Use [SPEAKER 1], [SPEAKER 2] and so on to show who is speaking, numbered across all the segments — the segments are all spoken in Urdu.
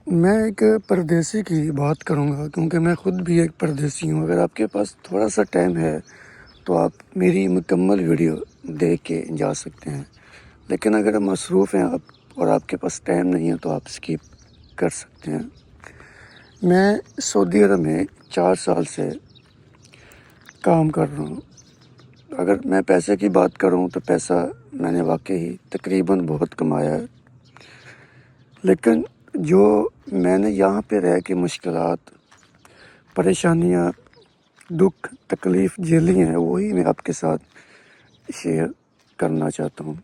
[SPEAKER 1] میں ایک پردیسی کی بات کروں گا کیونکہ میں خود بھی ایک پردیسی ہوں۔ اگر آپ کے پاس تھوڑا سا ٹائم ہے تو آپ میری مکمل ویڈیو دیکھ کے جا سکتے ہیں، لیکن اگر مصروف ہیں آپ اور آپ کے پاس ٹائم نہیں ہے تو آپ اسکپ کر سکتے ہیں۔ میں سعودی عرب میں 4 سال سے کام کر رہا ہوں۔ اگر میں پیسے کی بات کروں تو پیسہ میں نے واقعی تقریباً بہت کمایا ہے، لیکن جو میں نے یہاں پہ رہ کے مشکلات، پریشانیاں، دکھ، تکلیف جھیلی ہیں وہی میں آپ کے ساتھ شیئر کرنا چاہتا ہوں۔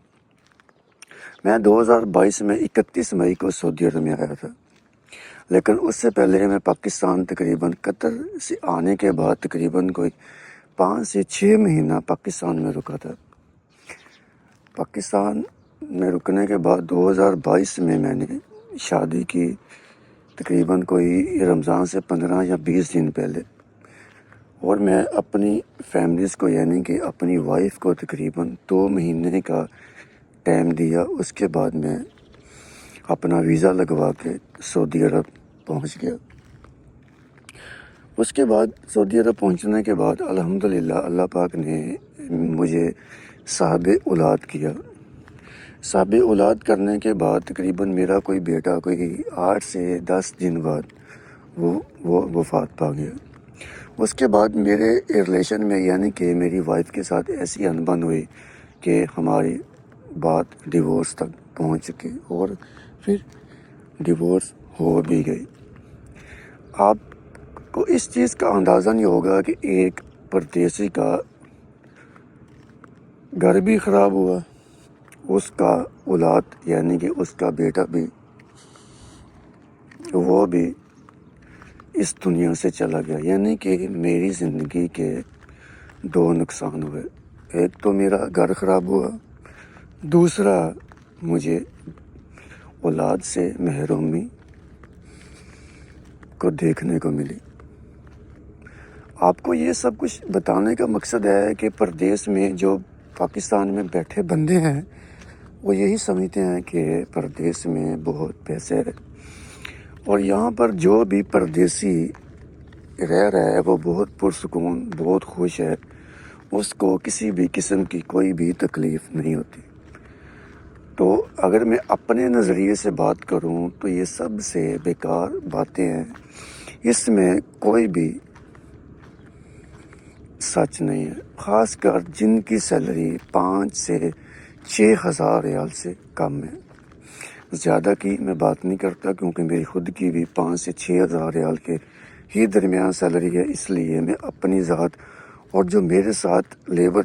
[SPEAKER 1] میں 2022 میں 31 مئی کو سعودی عرب میں آیا تھا، لیکن اس سے پہلے میں پاکستان تقریباً قطر سے آنے کے بعد تقریباً کوئی 5 سے 6 مہینہ پاکستان میں رکا تھا۔ پاکستان میں رکنے کے بعد 2022 میں نے شادی کی، تقریباً کوئی رمضان سے 15 یا 20 دن پہلے، اور میں اپنی فیملیز کو یعنی کہ اپنی وائف کو تقریباً 2 مہینے کا ٹائم دیا۔ اس کے بعد میں اپنا ویزا لگوا کے سعودی عرب پہنچ گیا۔ اس کے بعد سعودی عرب پہنچنے کے بعد الحمدللہ اللہ پاک نے مجھے صاحب اولاد کیا۔ صاحب اولاد کرنے کے بعد تقریباً میرا کوئی بیٹا کوئی 8 سے 10 دن بعد وہ وفات پا گیا۔ اس کے بعد میرے ریلیشن میں یعنی کہ میری وائف کے ساتھ ایسی انبن ہوئی کہ ہماری بات ڈیورس تک پہنچ چکی اور پھر ڈیورس ہو بھی گئی۔ آپ کو اس چیز کا اندازہ نہیں ہوگا کہ ایک پردیسی کا گھر بھی خراب ہوا، اس کا اولاد یعنی کہ اس کا بیٹا بھی وہ بھی اس دنیا سے چلا گیا، یعنی کہ میری زندگی کے 2 نقصان ہوئے۔ ایک تو میرا گھر خراب ہوا، دوسرا مجھے اولاد سے محرومی کو دیکھنے کو ملی۔ آپ کو یہ سب کچھ بتانے کا مقصد ہے کہ پردیس میں جو پاکستان میں بیٹھے بندے ہیں وہ یہی سمجھتے ہیں کہ پردیس میں بہت پیسے ہے، اور یہاں پر جو بھی پردیسی رہ رہا ہے وہ بہت پرسکون، بہت خوش ہے، اس کو کسی بھی قسم کی کوئی بھی تکلیف نہیں ہوتی۔ تو اگر میں اپنے نظریے سے بات کروں تو یہ سب سے بیکار باتیں ہیں، اس میں کوئی بھی سچ نہیں ہے، خاص کر جن کی سیلری 5 سے 6 ہزار ریال سے کم ہے۔ زیادہ کی میں بات نہیں کرتا کیونکہ میری خود کی بھی 5 سے 6 ہزار ریال کے ہی درمیان سیلری ہے، اس لیے میں اپنی ذات اور جو میرے ساتھ لیبر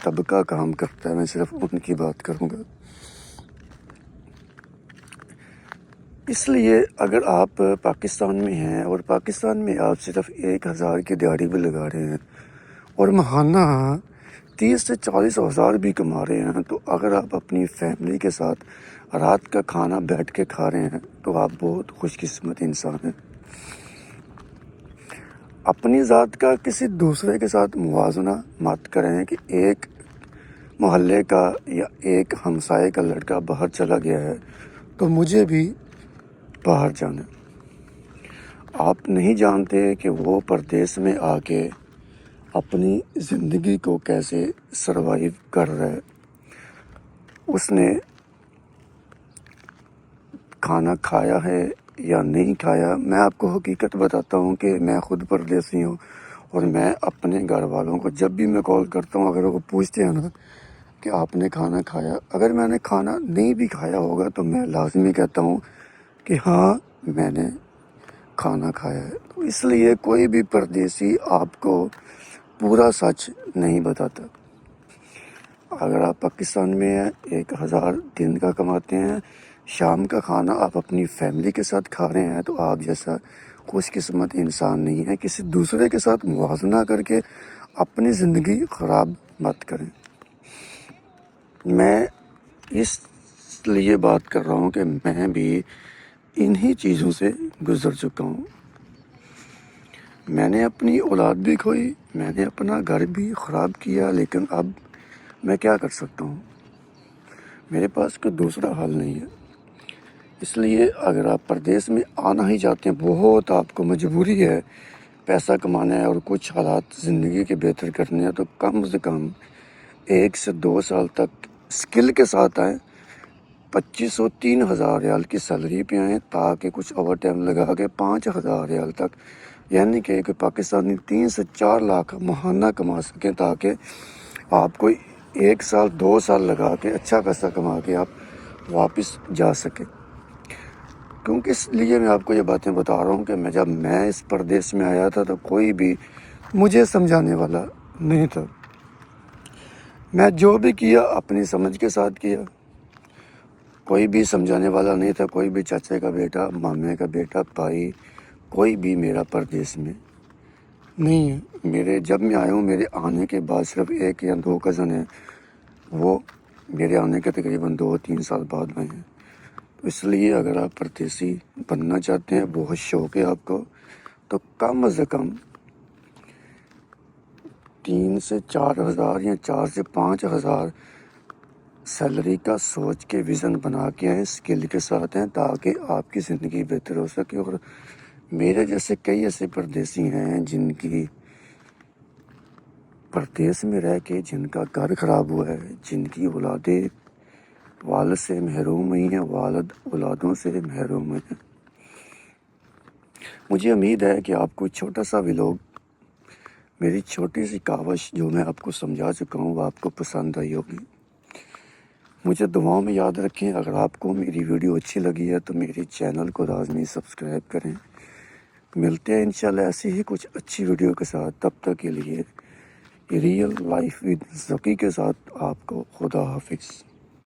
[SPEAKER 1] طبقہ کام کرتا ہے میں صرف ان کی بات کروں گا۔ اس لیے اگر آپ پاکستان میں ہیں اور پاکستان میں آپ صرف 1,000 کی دیہڑی بھی لگا رہے ہیں اور ماہانہ 30 سے 40 ہزار بھی کما رہے ہیں، تو اگر آپ اپنی فیملی کے ساتھ رات کا کھانا بیٹھ کے کھا رہے ہیں تو آپ بہت خوش قسمت انسان ہیں۔ اپنی ذات کا کسی دوسرے کے ساتھ موازنہ مت کریں کہ ایک محلے کا یا ایک ہمسائے کا لڑکا باہر چلا گیا ہے تو مجھے بھی باہر جانا۔ آپ نہیں جانتے کہ وہ پردیس میں آ کے اپنی زندگی کو کیسے سروائیو کر رہا ہے، اس نے کھانا کھایا ہے یا نہیں کھایا۔ میں آپ کو حقیقت بتاتا ہوں کہ میں خود پردیسی ہوں، اور میں اپنے گھر والوں کو جب بھی میں کال کرتا ہوں اگر وہ پوچھتے ہیں نا کہ آپ نے کھانا کھایا، اگر میں نے کھانا نہیں بھی کھایا ہوگا تو میں لازمی کہتا ہوں کہ ہاں میں نے کھانا کھایا ہے۔ تو اس لیے کوئی بھی پردیسی آپ کو پورا سچ نہیں بتاتا۔ اگر آپ پاکستان میں ہیں، 1,000 دن کا کماتے ہیں، شام کا کھانا آپ اپنی فیملی کے ساتھ کھا رہے ہیں، تو آپ جیسا خوش قسمت انسان نہیں ہے۔ کسی دوسرے کے ساتھ موازنہ کر کے اپنی زندگی خراب مت کریں۔ میں اس لیے بات کر رہا ہوں کہ میں بھی انہی چیزوں سے گزر چکا ہوں۔ میں نے اپنی اولاد بھی کھوئی، میں نے اپنا گھر بھی خراب کیا، لیکن اب میں کیا کر سکتا ہوں؟ میرے پاس کوئی دوسرا حل نہیں ہے۔ اس لیے اگر آپ پردیس میں آنا ہی چاہتے ہیں، بہت آپ کو مجبوری ہے، پیسہ کمانا ہے اور کچھ حالات زندگی کے بہتر کرنے ہیں، تو کم سے کم 1 سے 2 سال تک اسکل کے ساتھ آئیں، 2500-3000 ریال کی سیلری پہ آئیں، تاکہ کچھ اوور ٹائم لگا کے 5000 ریال تک، یعنی کہ ایک پاکستانی 3 سے 4 لاکھ ماہانہ کما سکیں، تاکہ آپ کو 1 سال 2 سال لگا کے اچھا پیسہ کما کے آپ واپس جا سکیں۔ کیونکہ اس لیے میں آپ کو یہ باتیں بتا رہا ہوں کہ جب میں اس پردیس میں آیا تھا تو کوئی بھی مجھے سمجھانے والا نہیں تھا، میں جو بھی کیا اپنی سمجھ کے ساتھ کیا، کوئی بھی سمجھانے والا نہیں تھا، کوئی بھی چچے کا بیٹا، مامے کا بیٹا، بھائی، کوئی بھی میرا پردیس میں نہیں ہے۔ جب میں آیا ہوں، میرے آنے کے بعد صرف 1 یا 2 کزن ہیں، وہ میرے آنے کے تقریباً 2-3 سال بعد آئے ہیں۔ تو اس لیے اگر آپ پردیسی بننا چاہتے ہیں، بہت شوق ہے آپ کو، تو کم از کم 3 سے 4 ہزار یا 4 سے 5 ہزار سیلری کا سوچ کے ویژن بنا کے آئیں، اسکل کے ساتھ ہیں، تاکہ آپ کی زندگی بہتر ہو سکے۔ اور میرے جیسے کئی ایسے پردیسی ہیں جن کی پردیس میں رہ کے جن کا گھر خراب ہوا ہے، جن کی اولادیں والد سے محروم ہوئی ہیں، والد اولادوں سے محروم ہوئے ہیں۔ مجھے امید ہے کہ آپ کو چھوٹا سا ولاگ، میری چھوٹی سی کاوش جو میں آپ کو سمجھا چکا ہوں، وہ آپ کو پسند آئی ہوگی۔ مجھے دعاؤں میں یاد رکھیں۔ اگر آپ کو میری ویڈیو اچھی لگی ہے تو میری چینل کو لازمی سبسکرائب کریں۔ ملتے ہیں انشاءاللہ ایسی ہی کچھ اچھی ویڈیو کے ساتھ۔ تب تک کے لیے ریئل لائف ود ذکی کے ساتھ آپ کو خدا حافظ۔